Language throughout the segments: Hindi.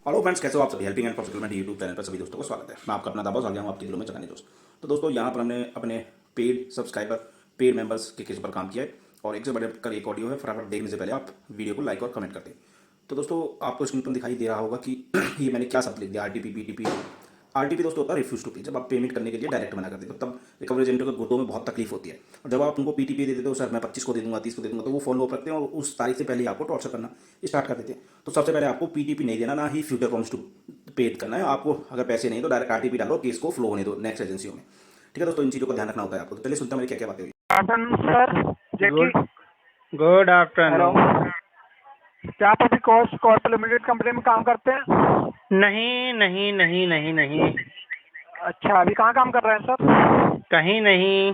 हेलो फ्रेंड्स, कैसे हो आप सभी। Helping and for settlement YouTube channel पर सभी दोस्तों को स्वागत है। मैं आपका अपना दाबाज आ गया हूँ आपके दिलों में जगाने दोस्त। तो दोस्तों, यहाँ पर हमने अपने पेड सब्सक्राइबर, पेड मेंबर्स के केस पर काम किया है और एक से बढ़कर एक ऑडियो है। फटाफट देखने से पहले आप वीडियो को लाइक और कमेंट कर दें। तो दोस्तों, आपको स्क्रीन पर दिखाई दे रहा होगा कि ये मैंने क्या शब्द लिख दिया, आरटीपी, पीटीपी। आरटीपी दोस्तों होता है रिफ्यूज टू पे। जब आप पेमेंट करने के लिए डायरेक्ट मना कर देते हो तब रिकवरी एजेंटों को गुर्दों में बहुत तकलीफ होती है। और जब आप उनको पीटीपी दे देते हो, सर मैं 25 को दे दूंगा, 30 को दे दूंगा, तो वो फॉलो अप रखते हैं और उस तारीख से पहले ही आपको टॉर्चर करना स्टार्ट कर देते हैं। तो सबसे पहले आपको पीटीपी नहीं देना, ना ही फ्यूचर प्रॉमिस टू पेड करना है। आपको अगर पैसे नहीं तो डायरेक्ट आरटीपी डालो, केस को फ्लो होने दो नेक्स्ट एजेंसियों में। ठीक है दोस्तों, इन चीज़ों का ध्यान रखना होता है आपको। तो चलिए सुनते हैं मेरी क्या क्या बातें हुई। Sir Jackie. Good good hello, afternoon. क्या आप अभी कोस्ट कॉर्प लिमिटेड कंपनी में काम करते हैं? नहीं नहीं नहीं नहीं नहीं, अच्छा, अभी कहाँ काम कर रहे हैं सर? कहीं नहीं।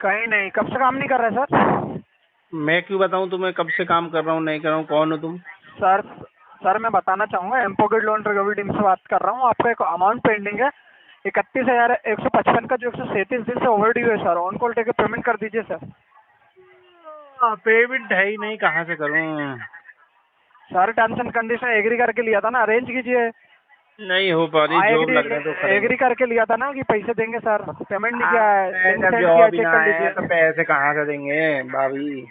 कहीं नहीं। कब से काम नहीं कर रहे सर? मैं क्यों बताऊं तुम्हें कब से काम कर रहा हूँ नहीं कर रहा हूँ? कौन हो तुम? सर सर मैं बताना चाहूँगा, एम्पोगेट लोन रिकवरी टीम से बात कर रहा हूँ। आपका एक अमाउंट पेंडिंग है 31,155 का, जो 137 दिन से ओवरड्यू है सर। ऑन कॉल टेके पेमेंट कर दीजिए सर। पेमेंट है ही नहीं, कहाँ से करूँ? Sir terms and condition agree करके लिया था ना, अरेंज कीजिए। नहीं हो पा रही, जॉब लग रहा है तो करेंगे। एग्री करके लिया था ना कि पैसे देंगे सर। पेमेंट नहीं किया है, लिंक जब सेंड किया है, जॉब ही चेक ना कर आए तो लीजिए। पैसे कहाँ से देंगे भाभी?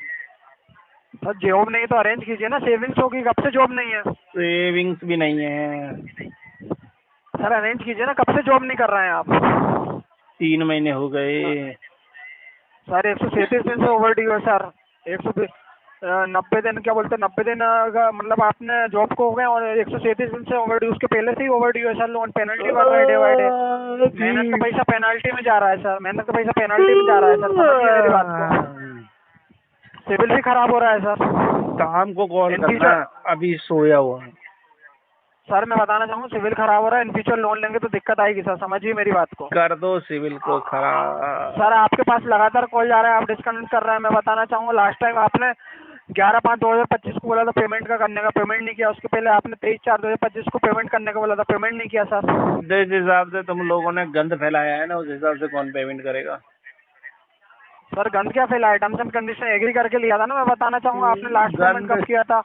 सर जॉब नहीं तो अरेंज कीजिए ना, सेविंग्स होगी। कब से जॉब नहीं है सेविंग्स भी नहीं है। सर? अरेंज कीजिए ना, कब से जॉब नहीं कर रहे हैं आप? 3 महीने हो गए। सर 137 दिन से ओवर ड्यू है सर। 190 दिन, क्या बोलते हैं, 90 दिन का मतलब आपने जॉब को हो गए और 137 दिन से ओवर ड्यू, उसके पहले से ही ओवर ड्यू है सर। लोन पेनल्टी बढ़ रहा है डे बाय डे। मेहनत का पैसा पेनल्टी में जा रहा है सर, मेहनत का पैसा पेनल्टी में जा रहा है सर। समझिए मेरी बात को। सिविल भी खराब हो रहा है सर। काम को कॉल करना, अभी सोया हुआ हूँ। सर मैं बताना चाहूँ, सिविल खराब हो रहा है। इन फ्यूचर लोन लेंगे तो दिक्कत आएगी सर, समझिए मेरी बात को। कर दो सिविल को खराब। सर आपके पास लगातार कॉल जा रहा है, आप डिस्कनेक्ट कर रहे हैं। मैं बताना चाहूँगा, लास्ट टाइम आपने 11/5/2025 को बोला था पेमेंट का करने का, पेमेंट नहीं किया। उसके पहले आपने 23/4/2025 को पेमेंट करने का बोला था, पेमेंट नहीं किया सर। जिस हिसाब से तुम लोगों ने गंद फैलाया है ना, उस हिसाब से कौन पेमेंट करेगा? सर गंद क्या फैलाया? टर्म्स एंड कंडीशन एग्री करके लिया था ना। मैं बताना चाहूँगा, आपने लास्ट पेमेंट कब किया था?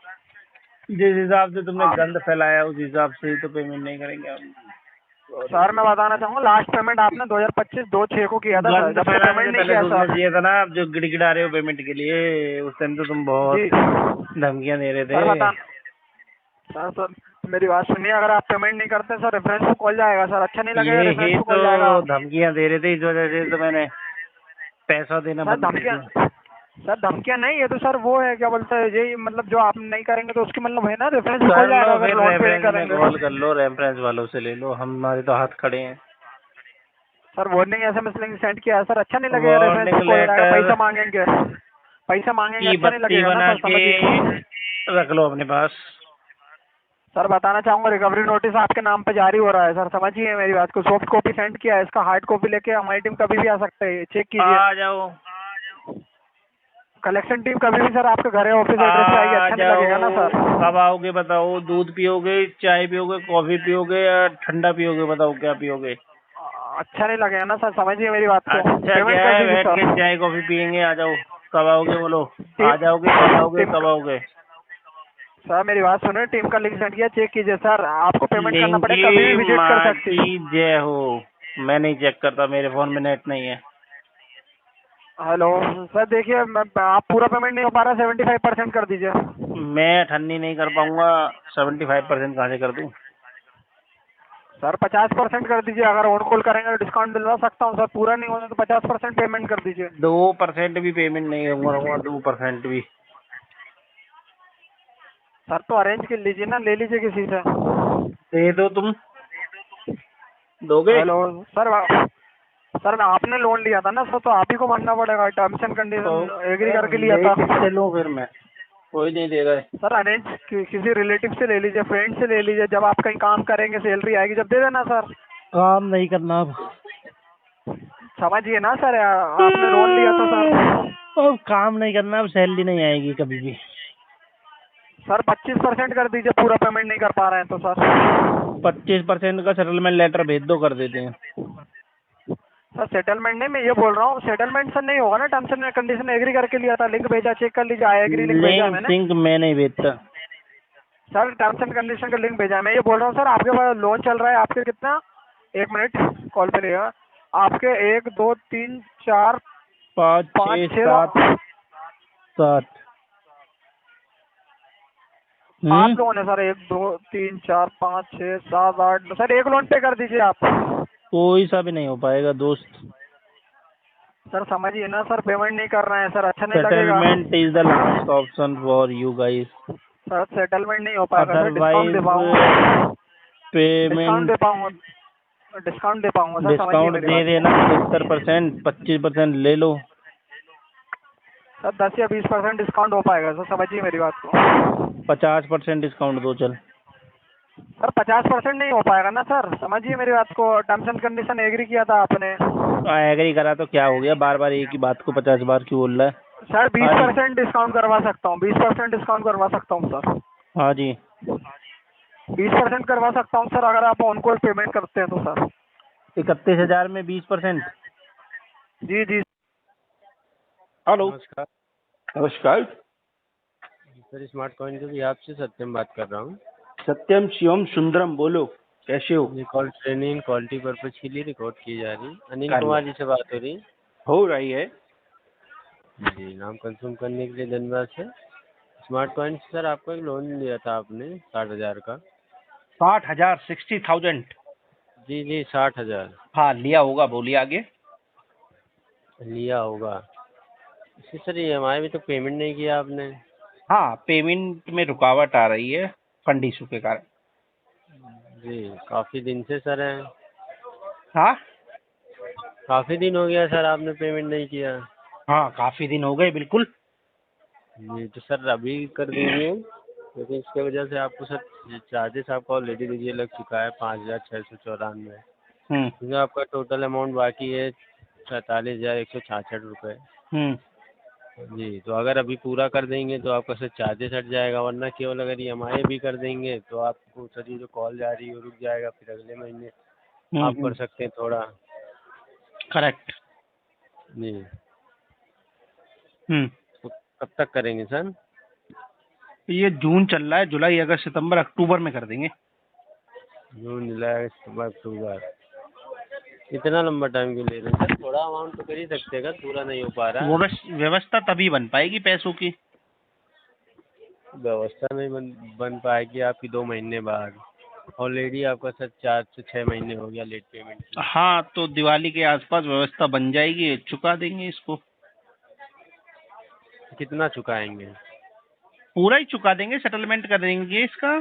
जिस हिसाब से तुमने गंद फैलाया उस हिसाब से ही तो पेमेंट नहीं करेंगे हम। सर मैं बताना चाहूँगा, लास्ट पेमेंट आपने 2025-2/6 को किया था सर। गंद जब से फैलाने पेमेंट से नहीं पहले किया सोचना सर। चाहिए था ना। आप जो गिड़गिड़ा रहे हो पेमेंट के लिए, उस टाइम तो तुम बहुत जी धमकियां दे रहे सर, थे। सर मेरी बात सुनिए। अगर आप पेमेंट नहीं करते सर, रेफरेंस को कॉल जाएगा सर। अच्छा नहीं लगेगा, ये रेफरेंस ही को कॉल जाएगा। तो धमकियां दे रहे थे, इस वजह से तो मैंने पैसा देना सर बंद कर धमकियाँ, दिया। सर धमकियाँ नहीं, ये तो सर वो है, क्या बोलते हैं, यही मतलब जो आप नहीं करेंगे तो उसकी मतलब है ना, रेफरेंस कॉल कर जाएगा लो अगर फिर, लोन पे नहीं रेफरेंस में करेंगे कॉल तो। कर लो, रेफरेंस वालों से ले लो, हमारे तो हाथ खड़े हैं। Sir warning SMS link send किया है सर, अच्छा नहीं लगेगा। रेफरेंस वार्निंग को कॉल जाएगा, लेटर पैसा मांगेंगे, पैसा मांगेंगे, की अच्छा नहीं बत्ती लगेगा ना बना सर, के समझिए। रख लो अपने पास। सर बताना चाहूँगा, रिकवरी नोटिस आपके नाम पे जारी हो रहा है सर, समझिए मेरी बात को। सॉफ्ट कॉपी सेंड किया है, इसका हार्ड कॉपी लेके हमारी टीम कभी भी आ सकते है, चेक कीजिए। आ जाओ, कलेक्शन टीम कभी भी सर आपके घर ऑफिस एड्रेस पे आएगी, आ अच्छा नहीं लगेगा ना जाओ। सर। कब आओगे बताओ? दूध पियोगे, चाय पियोगे, कॉफी पियोगे या ठंडा पियोगे? बताओ क्या पियोगे? अच्छा नहीं लगेगा ना सर, समझिए मेरी बात को। अच्छा पेमेंट क्या कर है, दीजिए बैठ के सर। चाय कॉफी पियेंगे। आ जाओ, कब आओगे बोलो? आ टीम जाओगे, कल आओगे, टीम कब आओगे? सर मेरी बात सुनिए, टीम का लिंक सेंड किया, चेक कीजिए सर। आपको पेमेंट करना पड़ेगा, कभी भी लिंकी विजिट कर माँ सकती की जय हो। मैं नहीं चेक करता, मेरे फोन में नेट नहीं है। हेलो सर, देखिए आप पूरा पेमेंट नहीं हो पा रहा, 75% कर दीजिए। मैं ठन्नी नहीं कर पाऊंगा। 75% कहाँ से कर दूं? सर 50% कर दीजिए, अगर ऑन कॉल करेंगे तो डिस्काउंट दिलवा सकता हूँ सर। पूरा नहीं होगा तो 50% पेमेंट कर दीजिए। 2% भी पेमेंट नहीं करूंगा, 2% भी। सर तो अरेंज कर लीजिए ना, ले लीजिए किसी से। दे दो तुम, दोगे? हेलो सर, सर मैं आपने लोन लिया था ना सर, तो आप ही को मानना पड़ेगा। टर्म्स एंड कंडीशन एग्री करके लिया था। चलो फिर, मैं कोई नहीं दे रहा है। सर अरेंज किसी रिलेटिव से ले लीजिए, फ्रेंड से ले लीजिए। जब आप कहीं काम करेंगे, सैलरी आएगी जब दे देना सर। काम नहीं करना अब। समझिए ना सर, आपने लोन लिया था सर। अब काम नहीं करना, अब सैलरी नहीं आएगी कभी भी। सर 25% कर दीजिए, पूरा पेमेंट नहीं कर पा रहे हैं तो सर। 25% का सेटलमेंट लेटर भेज दो, कर देते हैं। सर सेटलमेंट नहीं, मैं ये बोल रहा हूँ, सेटलमेंट सर नहीं होगा ना। टर्म्स एंड कंडीशन एग्री करके लिया था, लिंक भेजा, चेक कर लीजिए। आई एग्री लिंक भेजा है लिंक मैंने। सिंक मैं नहीं भेजता। सर टर्म्स एंड कंडीशन का लिंक भेजा है। मैं ये बोल रहा हूँ सर, आपके पास लोन चल रहा है आपके कितना, एक मिनट कॉल पे रहेगा आपके, 1 2 3 4 5 5 6 6 7 7 8 लोन है सर, 1 2 3 4 5 6 7 8, सर एक लोन पे कर दीजिए आप। कोई सा भी नहीं हो पाएगा दोस्त। सर समझिए ना सर, पेमेंट नहीं कर रहे हैं सर, अच्छा नहीं लगेगा। Settlement is the last option for you guys. Sir settlement नहीं हो पाएगा सर, डिस्काउंट अदरवाइज दे पाऊंगा, डिस्काउंट पेमेंट दे पाऊंगा, डिस्काउंट दे पाऊंगा सर, समझिए डिस्काउंट मेरी दे बात देना को। 75%, 25% ले लो। सर 10 या 20% डिस्काउंट हो पाएगा सर, समझिए मेरी बात को। 50% डिस्काउंट दो चल। सर 50% नहीं हो पाएगा ना सर, समझिए मेरी बात को, टर्म्स एंड कंडीशन एग्री किया था आपने। एग्री करा तो क्या हो गया, बार बार एक ही बात को 50 बार क्यों बोल रहा है? सर हाँ जी 20% डिस्काउंट करवा सकता हूँ, 20% डिस्काउंट करवा सकता हूँ सर, हाँ जी 20% करवा सकता हूँ सर, अगर आप ऑन कॉल पेमेंट करते हैं तो सर। 31,000 में 20%। जी जी हेलो नमस्कार नमस्कार। सर, स्मार्ट कॉइन के भी आपसे सत्यम बात कर रहा हूँ। सत्यम शिवम सुंदरम, बोलो कैसे हो? ये कॉल ट्रेनिंग क्वालिटी पर्पज के लिए रिकॉर्ड की जा रही है। अनिल कर कुमार लो, जी से बात हो रही है। हो रही है। जी, नाम कंफर्म करने के लिए धन्यवाद सर। स्मार्ट कॉइन से सर आपको एक लोन लिया था आपने 60,000 का। 60,000, 60,000। जी जी 60,000 हाँ लिया होगा, बोलिए आगे। लिया होगा। इसकी सर EMI भी तो पेमेंट नहीं किया आपने। हाँ पेमेंट में रुकावट आ रही है फंड इशू के कारण। जी काफ़ी दिन से सर है, हाँ काफ़ी दिन हो गया सर आपने पेमेंट नहीं किया। हाँ काफी दिन हो गए बिल्कुल। जी तो सर अभी कर दीजिए, क्योंकि इसके वजह से आपको सर चार्जेस आपका ऑलरेडी दीजिए लग चुका है 5,694। हम्म क्योंकि आपका टोटल अमाउंट बाकी है 47,166 रुपये। हम्म जी तो अगर अभी पूरा कर देंगे तो आपका सर चार्जेस हट जाएगा, वरना केवल अगर EMI भी कर देंगे तो आपको सर ये जो कॉल जा रही है वो रुक जाएगा, फिर अगले महीने आप कर सकते हैं थोड़ा। करेक्ट। जी हम्म तो कब तक करेंगे सर? ये जून चल रहा है, जुलाई अगस्त सितंबर अक्टूबर में कर देंगे। जून जुलाई सितंबर अक्टूबर, इतना लंबा टाइम क्यों ले रहे हैं सर? थोड़ा अमाउंट तो कर ही सकते हैं, अगर पूरा नहीं हो पा रहा वो है। व्यवस्था तभी बन पाएगी पैसों की। व्यवस्था नहीं बन पाएगी आपकी 2 महीने बाद। ऑलरेडी आपका सर 4 से 6 महीने हो गया लेट पेमेंट की। हाँ तो दिवाली के आसपास व्यवस्था बन जाएगी, चुका देंगे इसको। कितना चुकाएंगे? पूरा ही चुका देंगे, सेटलमेंट कर देंगे इसका।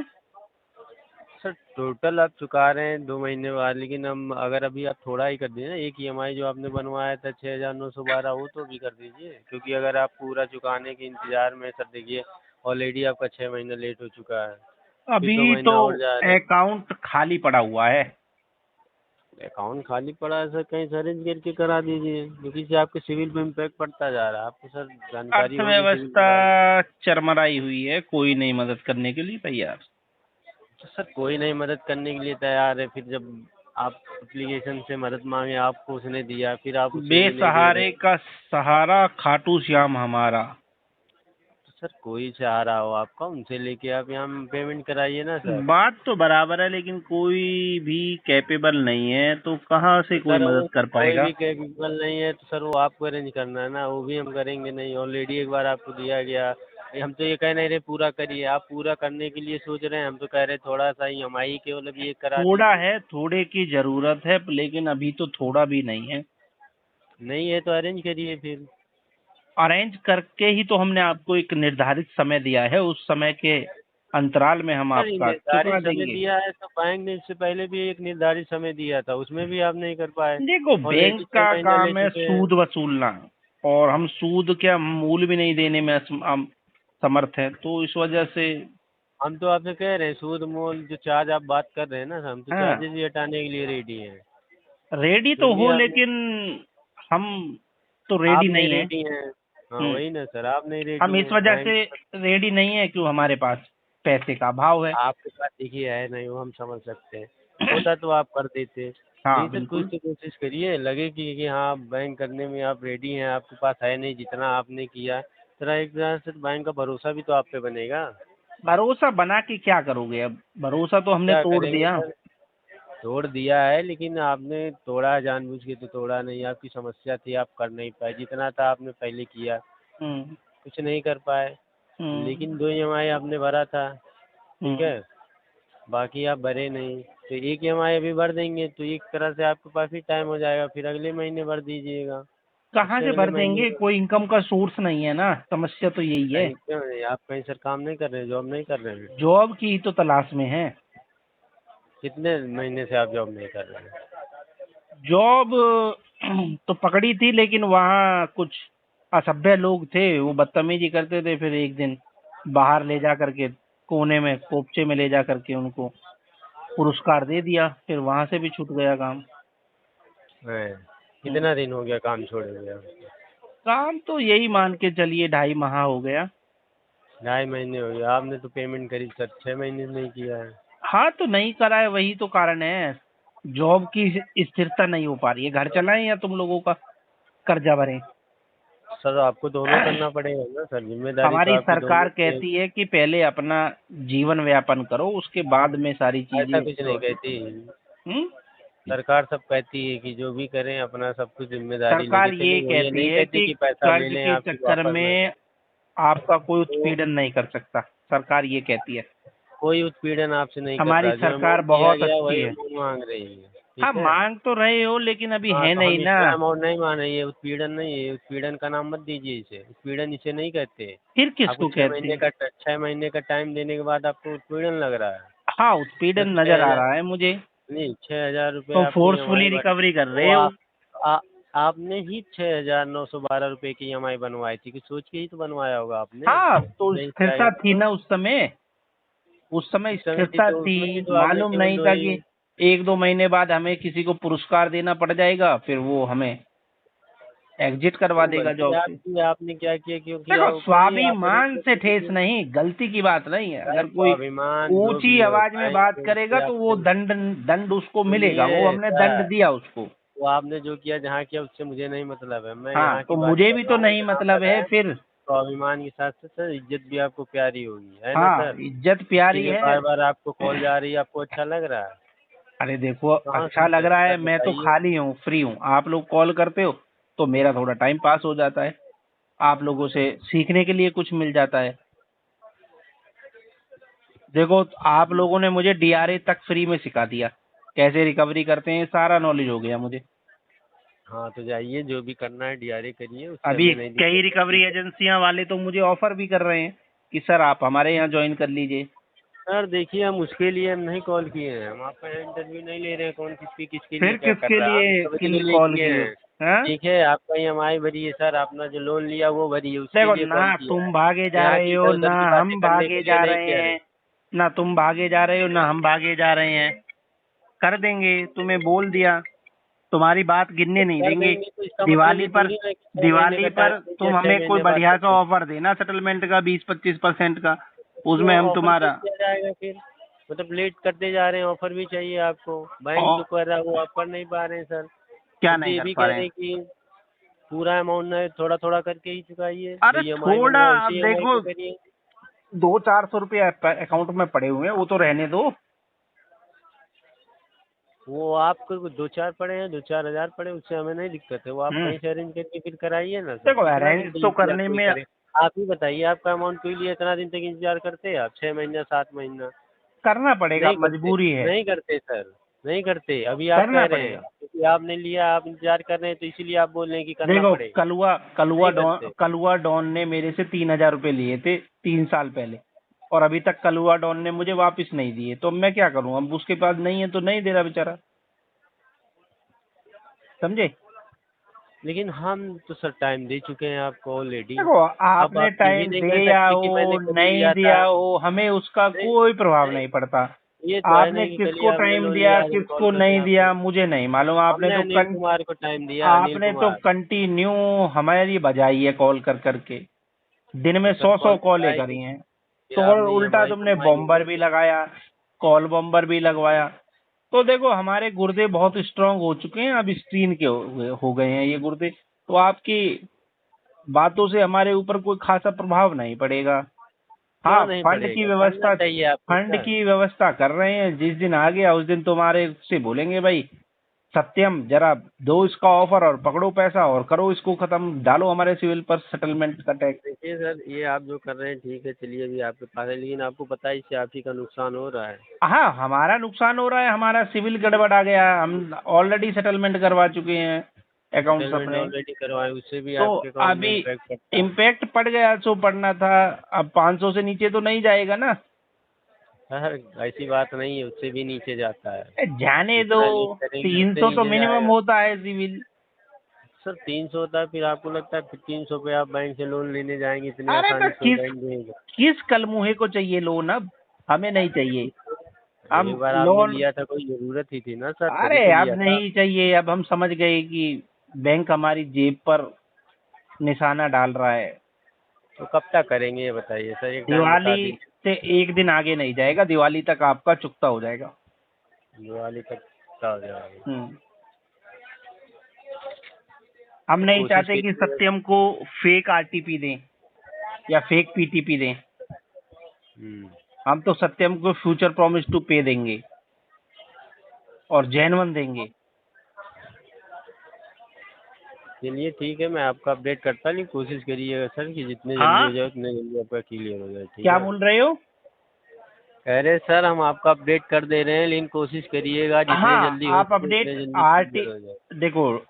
सर टोटल आप चुका रहे हैं 2 महीने बाद, लेकिन हम अगर अभी आप थोड़ा ही कर दीजिए ना, एक EMI जो आपने बनवाया था 6,912 वो तो भी कर दीजिए, क्योंकि अगर आप पूरा चुकाने के इंतजार में सर देखिए ऑलरेडी आपका 6 महीना लेट हो चुका है, फिर दो अभी तो महीना और जा रहे हैं। अकाउंट खाली पड़ा हुआ है। अकाउंट खाली पड़ा है सर, कहीं से अरेंज करके करा दीजिए, क्योंकि इससे आपके सिविल पे इम्पैक्ट पड़ता जा रहा है। आपको सर जानकारी होगी सिविल के अर्थव्यवस्था बारे में। चरमराई हुई है, कोई नहीं मदद करने के लिए तैयार। तो सर कोई नहीं मदद करने के लिए तैयार है, फिर जब आप एप्लीकेशन से मदद मांगे आपको उसने दिया, फिर आप उसे भी नहीं दे रहे। बेसहारे का सहारा खाटू श्याम हमारा। तो सर कोई सहारा हो आपका, उनसे लेके आप यहाँ पेमेंट कराइए ना सर। बात तो बराबर है, लेकिन कोई भी कैपेबल नहीं है तो कहाँ से कोई सर वो मदद कर कोई पाएगा। भी कैपेबल नहीं है तो सर वो आपको अरेंज करना है ना, वो भी हम करेंगे नहीं, ऑलरेडी एक बार आपको दिया गया। हम तो ये कह नहीं रहे पूरा करिए, आप पूरा करने के लिए सोच रहे हैं, हम तो कह रहे थोड़ा सा ही EMI केवल अभी एक करा थोड़ा दीजिए। है, थोड़े की जरूरत है, लेकिन अभी तो थोड़ा भी नहीं है। नहीं है तो अरेंज करिए फिर। अरेंज करके ही तो हमने आपको एक निर्धारित समय दिया है, उस समय के अंतराल में हम सर ये आपका निर्धारित चुका समय देंगे। दिया है तो बैंक ने इससे पहले भी एक निर्धारित समय दिया था, उसमें भी आप नहीं कर पाए। देखो बैंक ऑलरेडी छह का महीना ले काम है चुके हैं। सूद वसूलना, और हम सूद क्या मूल भी नहीं देने में हम समर्थ हैं, तो इस वजह से। हम तो आपसे कह रहे हैं सूद मूल जो चार्ज आप बात कर रहे हैं ना, हम तो हाँ चार्जेस भी हटाने के लिए रेडी हैं। रेडी फिर तो भी हो, आप लेकिन हम तो आप रेडी नहीं नहीं है। रेडी हैं। हाँ हम्म वही ना सर, आप नहीं रेडी हम इस हैं वजह बैंक। से रेडी नहीं है क्यों, हमारे पास पैसे का अभाव है। आपके पास देखिए है नहीं, वो हम समझ सकते हैं, होता तो आप कर देते। हाँ लेकिन सर कुछ बिल्कुल। तो कोशिश करिए, लगे कि हाँ बैंक करने में आप रेडी हैं, आपके पास है नहीं जितना आपने किया। जरा एक तरह से बैंक का भरोसा भी तो आप पे बनेगा। भरोसा बना के क्या करोगे? अब भरोसा तो हमने क्या तोड़ करेंगे दिया। सर? तोड़ दिया है, लेकिन आपने तोड़ा है जानबूझ के तो तोड़ा नहीं। आपकी समस्या थी, आप कर नहीं पाए। जितना था आपने पहले किया, हम्म। कुछ नहीं कर पाए। हम्म। लेकिन 2 ईएमआई आपने भरा था, ठीक हम्म। है। बाकी आप भरे नहीं, तो एक ईएमआई अभी भर देंगे तो एक तरह से आपके पास भी टाइम हो जाएगा। फिर अगले महीने भर दीजिएगा। कहाँ उससे से अगले भर महीने देंगे? कोई इनकम का सोर्स नहीं है ना, समस्या तो यही है। कहीं क्यों नहीं? आप कहीं सर काम नहीं कर रहे हैं, जॉब नहीं कर रहे हैं? जॉब की ही तो तलाश में है। कितने महीने से आप जॉब नहीं कर रहे हैं? जॉब तो पकड़ी थी, लेकिन वहाँ कुछ असभ्य लोग थे, वो बदतमीजी करते थे। फिर एक दिन बाहर ले जा करके, कोने में कोपचे में ले जा करके उनको पुरस्कार दे दिया। फिर वहां से भी छूट गया काम। हैं। कितना दिन हो गया काम छोड़े हुए आप? काम तो यही मान के चलिए 2.5 माह हो गया। 2.5 महीने हो गए। आपने तो पेमेंट करीब सर 6 महीने से नहीं किया है। हाँ, तो नहीं करा है, वही तो कारण है। जॉब की स्थिरता नहीं हो पा रही है। घर चलाएं या तुम लोगों का कर्जा भरें? सर आपको दोनों करना पड़ेगा ना सर, जिम्मेदारी तो हमारी आपकी दोनों सरकार की है। कहती है कि पहले अपना जीवन व्यापन करो, उसके बाद में सारी ऐसा चीजें कुछ नहीं कहती। हम्म। सरकार सब कहती है कि जो भी करें अपना सब कुछ जिम्मेदारी लेके सरकार ये चलें। वो ये कहती नहीं है कहती कि कि पैसा ले कर्ज लें के आपकी चक्कर वापस ना में दें। आपका कोई तो उत्पीड़न नहीं कर सकता, सरकार ये कहती है। कोई उत्पीड़न आपसे नहीं कर हमारी रहा। जो सरकार अमाउंट दिया बहुत गया अच्छी वही है। अमाउंट मांग रही है, हाँ, ठीक है। मांग तो रहे हो, लेकिन अभी हाँ, है तो नहीं हम ना। इतना अमाउंट नहीं मान रहे। ये उत्पीड़न नहीं है, उत्पीड़न का नाम मत दीजिए इसे। उत्पीड़न इसे नहीं कहते। फिर आपको किसको छः कहती महीने है? का 6 महीने का टाइम देने के बाद आपको उत्पीड़न लग रहा है। हाँ, जो उत्पीड़न छः नजर आ हजार रहा है मुझे। नहीं, 6,000 रुपये तुम आपने फोर्सफुली ईएमआई भरी। रिकवरी कर वो रहे हो। आ, आपने ही 6,912 रुपये की ईएमआई बनवाई थी कि सोच के ही तो बनवाया होगा आपने। हाँ, तो नहीं स्थिरता चाहिए थी तो ना उस समय। उस समय उस समय थी, स्थिरता तो थी। उसमें भी तो आपने मालूम केवल नहीं दो था ही। कि 1-2 महीने बाद हमें किसी को पुरस्कार देना पड़ जाएगा, फिर वो हमें एग्जिट करवा वो देगा गलती जॉब से। आपकी। आपने क्या किया? क्योंकि देखो, आप करिए, आप स्वाभिमान से ठेस रिस्क। नहीं, गलती की बात नहीं है। चाहे अगर कोई स्वाभिमान जो ऊंची भी हो, आवाज में बैंक बात से करेगा तो वो आपने दंड दंड उसको मिलेगा। वो सुनिए हमने दंड सर। दिया उसको। वो आपने जो किया जहाँ किया उससे मुझे नहीं मतलब है। मैं हाँ, यहाँ तो की बात मुझे कर भी रहा तो हूँ। नहीं यहाँ मतलब पर है है फिर। स्वाभिमान के साथ साथ सर इज्जत भी आपको प्यारी होगी, है ना हाँ, सर? इज्जत प्यारी इसीलिए है। बार बार आपको कॉल जा रही है। आपको अच्छा लग रहा है? अरे देखो, कहाँ अच्छा खुश लग है रहा है। सर, मैं तो बताइए। खाली हूँ, फ्री हूँ। आप लोग कॉल करते हो तो मेरा थोड़ा टाइम पास हो जाता है। आप लोगों से सीखने के लिए कुछ मिल जाता है। देखो, आप लोगों ने मुझे डीआरए तक फ्री में सिखा दिया, कैसे रिकवरी करते हैं, सारा नॉलेज हो गया मुझे। हाँ, तो जाइए, जो भी करना है डीआरए करिए, उससे अभी हमें नहीं कई दिक्कत है, रिकवरी ठीक है। एजेंसियां वाले तो मुझे ऑफर भी कर रहे हैं कि सर आप हमारे यहाँ ज्वाइन कर लीजिए। सर देखिए, हम उसके लिए हम नहीं कॉल किए हैं। हम आपका इंटरव्यू नहीं ले रहे हैं कौन किसके लिए फिर क्या कर किसके रहा है। हम लिए रिकवरी के किन लिए कॉल किए किए? हैं। हाँ, ठीक है, आपका ईएमआई भरी है सर, आपने जो लोन लिया वो भरी है, उसके देखो लिए ना, कॉल किया तुम है। भागे जा यहाँ रहे की हो इधर ना उधर की बातें हम करने भागे के लिए जा नहीं रहे कह रहे। हैं। ना तुम भागे जा रहे हो ना हम भागे जा रहे हैं। कर देंगे, तुम्हें बोल दिया। तुम्हारी बात गिनने नहीं कर देंगे। देंगे तो इसका मतलब दिवाली ये पर थोड़ी ना कि 6 महीने का दिवाली टाइम पर देंगे या तुम छह हमें कोई महीने बाद बढ़िया सा कर ऑफर देना, सेटलमेंट का 20-25% का। देंगे। उसमें वो हम ऑफर क्यों तुम्हारा दिया जाएगा फिर? मतलब लेट करते जा रहे हैं, ऑफर भी चाहिए आपको। बैंक औ- जो कर रहा है वो आप कर नहीं पा रहे हैं सर। क्या अब तो नहीं ये कर भी पा कह रहे रहे हैं? हैं कि पूरा अमाउंट ना, थोड़ा थोड़ा करके ही चुकाइए। जो अरे ईएमआई बन थोड़ा, रहा है अब उसी ईएमआई देखो, पे करिए। 200-400 रुपये अकाउंट में पड़े हुए हैं, वो तो रहने दो। वो आपको 2-4 पड़े हैं, 2-4 हज़ार पड़े, उससे हमें नहीं दिक्कत है। वो आप हम्म। कहीं से अरेंज करके फिर कराइए ना सर। देखो, इतना दिन अरेंज के तो इंतजार करने कोई में करे? आप ही बताइए, आपका अमाउंट के लिए इतना दिन तक इंतजार करते हैं आप? 6 महीना 7 महीना? करना पड़ेगा, नहीं करते। मजबूरी है। नहीं करते सर, नहीं करते। अभी आप करना कह रहे हैं पड़ेगा। क्योंकि आपने लिया, आप इंतजार कर रहे हैं, तो इसीलिए आप बोल रहे हैं कि करना देखो, पड़ेगा। कलुआ कलुआ नहीं डॉन करते। कलुआ डॉन ने मेरे से 3,000 रुपये लिए थे 3 साल पहले, और अभी तक कलुआ डॉन ने मुझे वापस नहीं दिए। तो मैं क्या करूं? अब उसके पास नहीं है तो नहीं दे रहा बेचारा। समझे? लेकिन हम तो सर टाइम दे चुके हैं आपको ऑलरेडी। देखो, अब आपने आप ये भी टाइम नहीं कह दिया सकते कि मैंने हो कल ही नहीं लिया था। दिया हो, हमें उसका नहीं, कोई प्रभाव नहीं, नहीं पड़ता। ये तो है आपने नहीं कि कल ही किसको आपने टाइम लोन दिया लिया आज हम कॉल किसको कर रहे नहीं हैं दिया आपको। मुझे नहीं मालूम। हमने अनिल कुमार को टाइम दिया, अनिल आपने तो कुमार। कंटिन्यू हमारी बजाई है कॉल कर करके। दिन में तो सर 100-100 कॉल कॉलें लगाएगी, करी हैं। फिर तो आपने उल्टा ईएमआई तुमने बनवाई बॉम्बर होगी। भी लगाया, कॉल बॉम्बर भी लगवाया। तो देखो, हमारे गुर्दे बहुत स्ट्रांग हो चुके हैं, अब स्क्रीन के हो गए हैं ये गुर्दे। तो आपकी बातों से हमारे ऊपर कोई खासा प्रभाव नहीं पड़ेगा। हाँ, नहीं फंड की पड़ेगा, व्यवस्था, करना चाहिए आपको फंड सर। की व्यवस्था कर रहे हैं। जिस दिन आ गया उस दिन तुम्हारे से बोलेंगे भाई सत्यम जरा दो इसका ऑफर और पकड़ो पैसा और करो इसको खत्म, डालो हमारे सिविल पर सेटलमेंट का टैक्स। देखिए सर, ये आप जो कर रहे हैं ठीक है, चलिए अभी आपके पास है, लेकिन आपको पता है इससे आप ही का नुकसान हो रहा है। हाँ, हमारा नुकसान हो रहा है, हमारा सिविल गड़बड़ा गया, हम ऑलरेडी सेटलमेंट करवा चुके हैं अकाउंट्स सेटलमेंट अपने। ऑलरेडी करवाए, उससे भी तो आपके अकाउंट में अभी इम्पैक्ट पड़ता है। इम्पैक्ट पड़ गया, सो पड़ना था। अब 500 से नीचे तो नहीं जाएगा ना। सर ऐसी बात नहीं है, उससे भी नीचे जाता है। जाने दो, जितना यूज करेंगे उससे 300 तो नीचे मिनिमम जाएगा। होता है सिविल। सर 300 होता है, फिर आपको लगता है फिर 300 पे आप बैंक से लोन लेने जाएंगे, इतनी अरे तो आसानी से किस बैंक देगा? किस कलमुहे को चाहिए लोन? अब हमें नहीं चाहिए। हम एक बार आपने लोन, लिया था, कोई जरूरत ही थी ना सर, तभी अरे तो अब लिया था। नहीं चाहिए। अब हम समझ गए कि बैंक हमारी जेब पर निशाना डाल रहा है। तो कब तक करेंगे ये बताइए सर, एक टाइम बता दिवाली दीजिए। से एक दिन आगे नहीं जाएगा, दिवाली तक आपका चुकता हो जाएगा। दिवाली तक का हो जाएगा। हम्म। हम तो नहीं कोशिश चाहते कि कीजिए। सत्यम को फेक आरटीपी दें या फेक पीटीपी दें। हम्म। हम तो सत्यम को फ्यूचर प्रॉमिस टू पे देंगे और जेन्युइन देंगे। चलिए ठीक है, मैं आपका अपडेट करता, लेकिन कोशिश करिएगा सर कि जितने जल्दी हाँ, हो जाए उतने जल्दी आपका क्लियर हो जाए, ठीक क्या है। बोल रहे हो? कह रहे सर हम आपका अपडेट कर दे रहे हैं, लेकिन कोशिश करिएगा जितने हाँ, जल्दी हो आप सके उतने अपडेट जल्दी आरटी क्लियर हो जाए। देखो,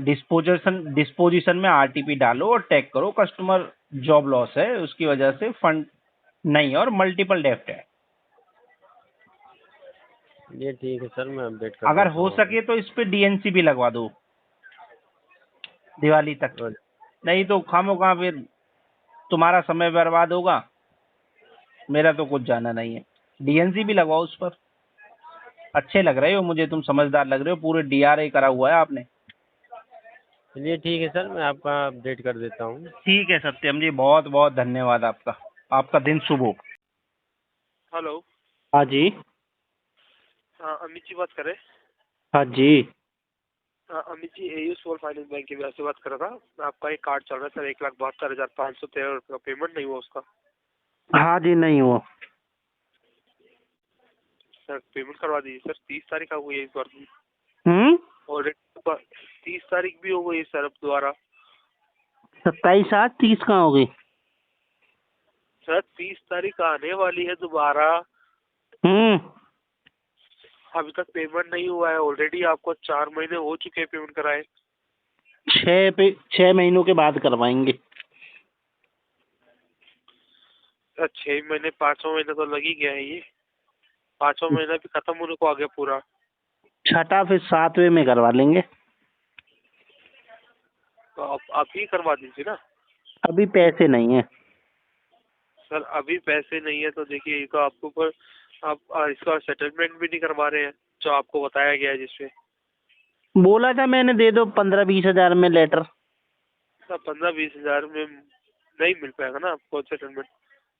डिस्पोजिशन में आरटीपी डालो और टैग करो कस्टमर जॉब लॉस है उसकी वजह से फंड नहीं और मल्टीपल डेफ्ट है। ये ठीक है सर, मैं अपडेट कर अगर देता हो हूँ सके तो इस पे डीएनसी भी लगवा दो दिवाली तक, और नहीं तो खामोखा फिर तुम्हारा समय बर्बाद होगा, मेरा तो कुछ जाना नहीं है। डीएनसी भी लगवाओ उस पर। अच्छे लग रहे हो मुझे, तुम समझदार लग रहे हो, पूरे डीआरए करा हुआ है आपने। चलिए ठीक है सर, मैं आपका अपडेट कर देता हूँ। ठीक है सत्यम जी, बहुत बहुत धन्यवाद आपका। आपका दिन शुभ हो। हेलो। हाँ जी। हाँ, अमित जी बात कर रहे हैं। हाँ जी। हाँ, Amit ji AU small finance bank की वजह से बात कर रहा था। आपका एक कार्ड चल रहा है सर, 1,72,513 रुपये का पेमेंट नहीं हुआ उसका। हाँ जी, नहीं हुआ। सर पेमेंट करवा दीजिए सर, 30 तारीख हो गई है इस बार की ऑलरेडी। 30 तारीख भी हो गई है सर अब दोबारा। 27/8/30 कहाँ हो गई? सर 30 तारीख आने वाली है दोबारा, हम्म। अभी तक पेमेंट नहीं हुआ है। ऑलरेडी आपको 4 महीने हो चुके हैं पेमेंट कराए। 6 महीनों के बाद करवाएंगे। सर 6 महीने, 5वां महीना तो लग ही गया है ये। 5वां महीना भी खत्म होने को आ गया पूरा। छठा फिर 7वें में करवा लेंगे। तो आप अभी करवा दीजिए ना। अभी पैसे नहीं है। सर अभी पैसे नहीं है तो देखिए, ये तो आपको पर आप इसका सेटलमेंट भी नहीं करवा रहे हैं जो आपको बताया गया है जिसपे। बोला था मैंने दे दो 15-20 हजार में लेटर। सर 15-20 हजार में नहीं मिल पाएगा ना आपको सेटलमेंट।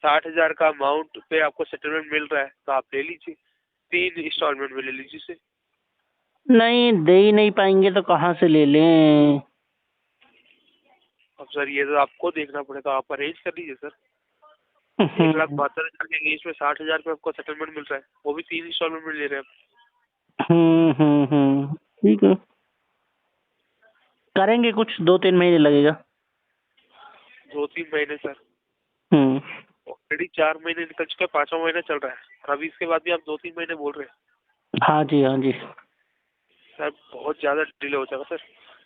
60 हजार का अमाउंट पे आपको सेटलमेंट मिल रहा है तो आप ले लीजिए, 3 इंस्टॉलमेंट में ले लीजिए इसे। नहीं, दे ही नहीं पाएंगे तो कहाँ से ले लें? अब सर ये तो आपको देखना पड़ेगा, आप अरेंज कर लीजिए सर। 1,72,000 के अगेंस्ट में 60 हजार पे आपको सेटलमेंट मिल रहा है, वो भी 3 इंस्टॉलमेंट में ले रहे हैं। ठीक है, करेंगे कुछ, 2-3 महीने लगेगा। 2-3 महीने सर? हम्म। ऑलरेडी 4 महीने निकल चुके हैं, 5वां महीना चल रहा है और अभी इसके बाद भी आप 2-3 महीने बोल रहे हैं। हाँ जी, हाँ जी। सर बहुत ज्यादा डिले हो जाएगा सर,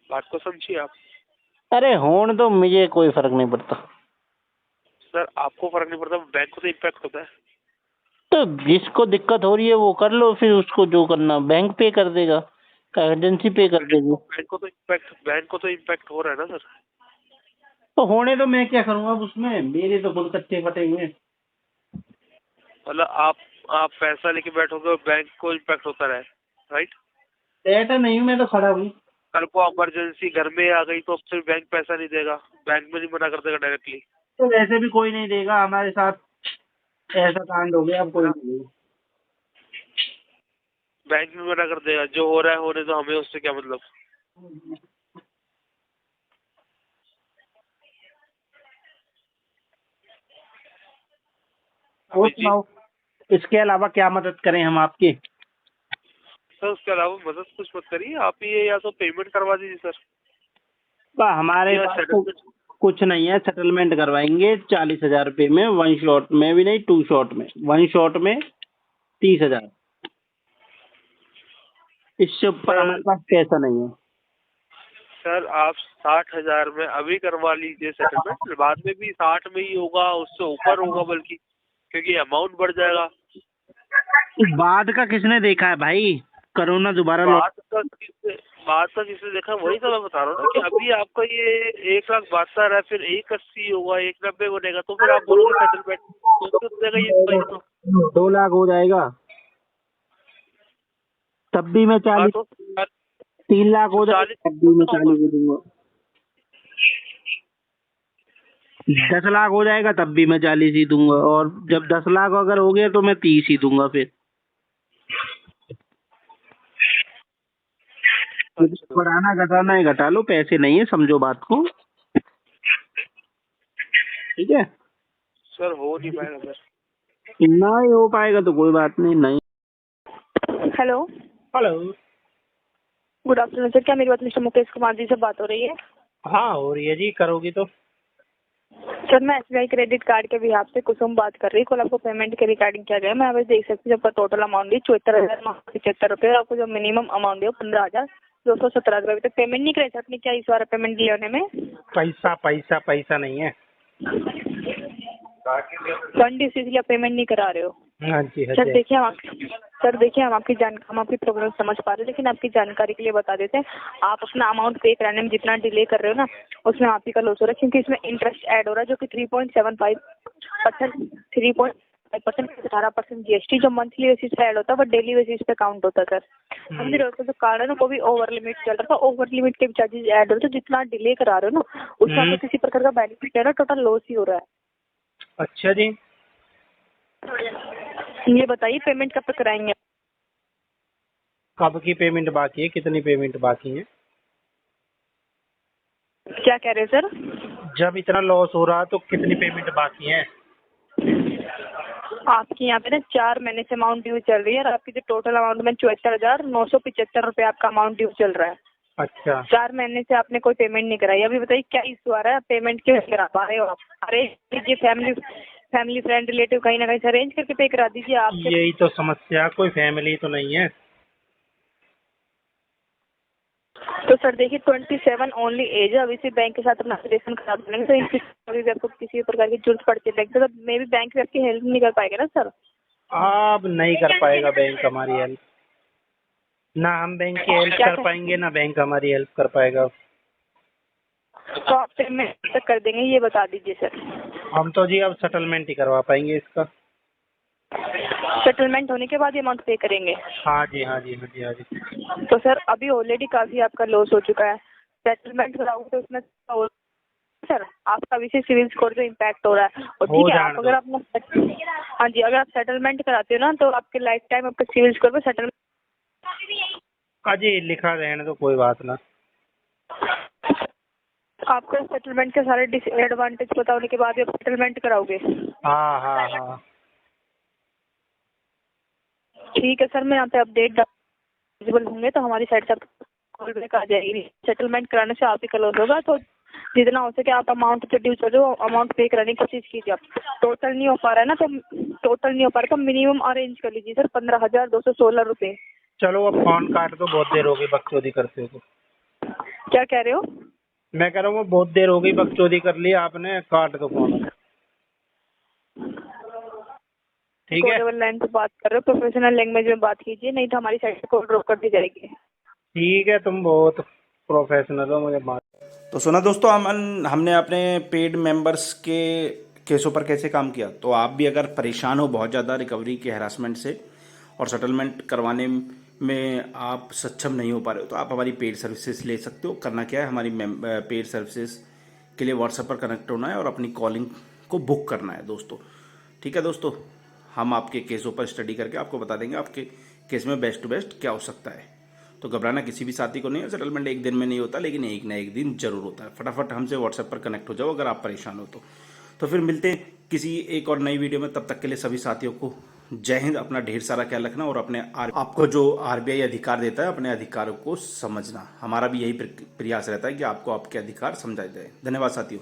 बात को समझिए आप। अरे होने तो मुझे कोई फर्क नहीं पड़ता। सर आपको फर्क नहीं पड़ता, बैंक को तो इम्पैक्ट होता है। तो जिसको दिक्कत हो रही है वो कर लो, फिर उसको जो करना बैंक पे कर देगा, एजेंसी पे कर देगी। बैंक को तो इम्पैक्ट हो रहा है ना सर। तो होने तो मैं क्या करूँगा अब उसमें, मेरे तो खुद कच्चे फटे हुए हैं। मतलब आप पैसा लेके बैठोगे और बैंक को इम्पैक्ट होता रहे, राइट? ऐसा नहीं हूँ, मैं तो खड़ा हूँ। कल को इमरजेंसी घर में आ गई तो फिर बैंक पैसा नहीं देगा, बैंक में नहीं मना कर देगा डायरेक्टली, तो वैसे भी कोई नहीं देगा, हमारे साथ ऐसा कांड हो गया, अब है कोई ना? नहीं देगा। बैंक में मना कर देगा, जो हो रहा है होने दो, हमें उससे क्या मतलब। और जी सुनाओ, इसके अलावा क्या मदद करें हम आपकी? सर, उसके अलावा मदद कुछ मत करिए, आप ये या तो पेमेंट करवा दीजिए सर, हमारे या पास तो सेटलमेंट। कुछ नहीं है, सेटलमेंट करवाएंगे 40,000 रुपये में, वन शॉट में भी नहीं, टू शॉट में, वन शॉट में 30,000। इससे ऊपर सर हमारे पास पैसा नहीं है। सर आप 60,000 में अभी करवा लीजिए सेटलमेंट, बाद में भी 60 में ही होगा, उससे ऊपर होगा बल्कि, क्योंकि अमाउंट बढ़ जाएगा। बाद का किसने देखा है भाई? कोरोना दोबारा लौट। बात का किसने देखा, वही तो मैं बता रहा हूँ ना कि अभी आपका ये 1,72,000 है, फिर 1,80 होगा, 1,90 बनेगा, तो फिर आप बोलोगे सेटलमेंट, तो कितने का ये तो 2 लाख हो जाएगा, तब भी मैं 40, तो 3 लाख हो जाएगा, 40 तब भी मैं 40 ही दूंगा। 10 लाख हो जाएगा तब भी मैं 40 ही दूंगा, और जब 10 लाख अगर हो गया तो मैं 30 ही दूंगा फिर। बढ़ाना घटाना है घटा लो, पैसे नहीं है, समझो बात को, ठीक है? सर हो नहीं पाएगा सर। ना ही हो पाएगा तो कोई बात नहीं। नहीं। Hello, hello. Good afternoon sir, क्या मेरी बात मिस्टर मुकेश कुमार जी से बात हो रही है? हाँ हो रही है जी, करोगी तो। सर मैं SBI क्रेडिट कार्ड के बिहाफ से कुसुम बात कर रही हूँ। कल आपको पेमेंट के रिगार्डिंग किया गया, मैं अभी देख सकती हूँ आपका टोटल अमाउंट है 74,975 रुपये, और आपको जो मिनिमम अमाउंट है वो 15,217 रुपये। अभी तक पेमेंट नहीं करे सर, आपने क्या इस बार पेमेंट दिए होने में? पैसा नहीं है। फंड इसलिए पेमेंट नहीं करा रहे हो? हाँ जी, हाँ सर जी। देखिए हम आपकी प्रॉब्लम समझ पा रहे हैं, लेकिन आपकी जानकारी के लिए बता देते हैं, आप अपना अमाउंट पे कराने में जितना डिले कर रहे हो ना, उसमें आप ही का लॉस हो रहा है, क्योंकि इसमें इंटरेस्ट ऐड हो रहा है जो कि 3.75%, 3.5% 18% GST जो मंथली बेसिस पे ऐड होता है वो डेली बेसिस पे काउंट होता है सर। समझ रहे हो? जो कार्ड है ना वो भी ओवर लिमिट चल रहा था, ओवर लिमिट के चार्जेस ऐड हो रहे, तो जितना डिले करा रहे हो ना उसमें आपको किसी प्रकार का बेनिफिट है ना, टोटल लॉस ही हो रहा है। अच्छा जी। ये बताइए पेमेंट कब तक कराएंगे? कब की पेमेंट बाकी है, कितनी पेमेंट बाकी है? क्या कह रहे हैं सर? जब इतना लॉस हो रहा तो कितनी पेमेंट बाकी है? आपकी यहाँ पे ना 4 महीने से अमाउंट ड्यू चल रही है, और आपकी जो टोटल अमाउंट में 74,975 रुपये आपका अमाउंट ड्यू चल रहा है। अच्छा। 4 महीने से आपने कोई पेमेंट नहीं कराई। अभी बताइए क्या इशू आ रहा है, पेमेंट क्यों नहीं करा पा रहे हो आप? अरेंज कीजिए, फैमिली फ्रेंड रिलेटिव कहीं ना कहीं से अरेंज करके पे करा दीजिए आप। यही तो समस्या, कोई फैमिली तो नहीं है। तो सर देखिए 27 ओनली एज है, अभी से बैंक के साथ अपना रिलेशन करा देंगे, तो इनकी अभी भी आपको किसी प्रकार की जरूरत पड़ती है बैंक से, तो मे भी बैंक भी आपकी हेल्प नहीं कर पाएगा ना सर? अब नहीं कर पाएगा बैंक हमारी हेल्प, ना हम बैंक की हेल्प कर पाएंगे ना बैंक हमारी हेल्प कर पाएगा। तो आप पेमेंट तक कर देंगे ये बता दीजिए सर। हम तो जी अब सेटलमेंट ही करवा पाएंगे इसका। सेटलमेंट होने के बाद ही अमाउंट पे करेंगे? हाँ जी, हाँ जी, हाँ जी, हाँ जी। तो सर अभी ऑलरेडी काफी आपका लॉस हो चुका है, सेटलमेंट कराओगे तो उसमें सर आपका विशेष सिविल स्कोर पे इम्पैक्ट हो रहा है। और ठीक है, आप अगर अपना हाँ जी, अगर आप सेटलमेंट कराते हो ना तो आपके लाइफ टाइम आपके सिविल स्कोर पे सेटलमेंट जी लिखा रहने तो कोई बात ना। आपको सेटलमेंट के सारे डिसएडवांटेज पता होने के बाद ही आप सेटलमेंट कराओगे? हाँ हाँ हाँ। ठीक है सर, मैं यहाँ पे अपडेट विजिबल होंगे तो हमारी साइड से कॉल बैक आ जाएगी। सेटलमेंट कराने से आप ही का लॉस होगा, तो जितना हो सके आप अमाउंट जो ड्यू चल रहे हो अमाउंट पे कराने की कोशिश कीजिए। आप टोटल नहीं हो पा रहा है ना, तो मिनिमम अरेंज कर लीजिए सर 15,216 रुपये। चलो अब फोन काट दो, बहुत देर हो गई बकचोदी करते हो। क्या कह रहे हो? मैं कह रहा हूँ बहुत देर हो गई बकचोदी कर ली आपने, काट दो फोन। ठीक है, कोडेबल लाइन पे बात कर रहे हो, प्रोफेशनल लैंग्वेज में बात कीजिए, नहीं तो हमारी साइड से कॉल ड्रॉप कर दी जाएगी। ठीक है, तुम बहुत प्रोफेशनल हो, मुझे बात। तो सुना दोस्तों, हमने अपने पेड मेंबर्स के केसों पर कैसे काम किया। तो आप भी अगर परेशान हो बहुत ज़्यादा रिकवरी के हरासमेंट से और सेटलमेंट करवाने में आप सक्षम नहीं हो पा रहे हो, तो आप हमारी पेड सर्विसेज ले सकते हो। करना क्या है, हमारी पेड सर्विसेज के लिए व्हाट्सएप पर कनेक्ट होना है और अपनी कॉलिंग को बुक करना है दोस्तों। ठीक है दोस्तों, हम आपके केसों पर स्टडी करके आपको बता देंगे आपके केस में बेस्ट टू बेस्ट क्या हो सकता है। तो घबराना किसी भी साथी को नहीं है, सेटलमेंट एक दिन में नहीं होता, लेकिन एक ना एक दिन जरूर होता है। फटाफट हमसे व्हाट्सएप पर कनेक्ट हो जाओ अगर आप परेशान हो तो फिर मिलते हैं किसी एक और नई वीडियो में, तब तक के लिए सभी साथियों को जय हिंद। अपना ढेर सारा ख्याल रखना और अपने आपको जो आरबीआई अधिकार देता है अपने अधिकारों को समझना। हमारा भी यही प्रयास रहता है कि आपको आपके अधिकार समझाए जाए। धन्यवाद साथियों।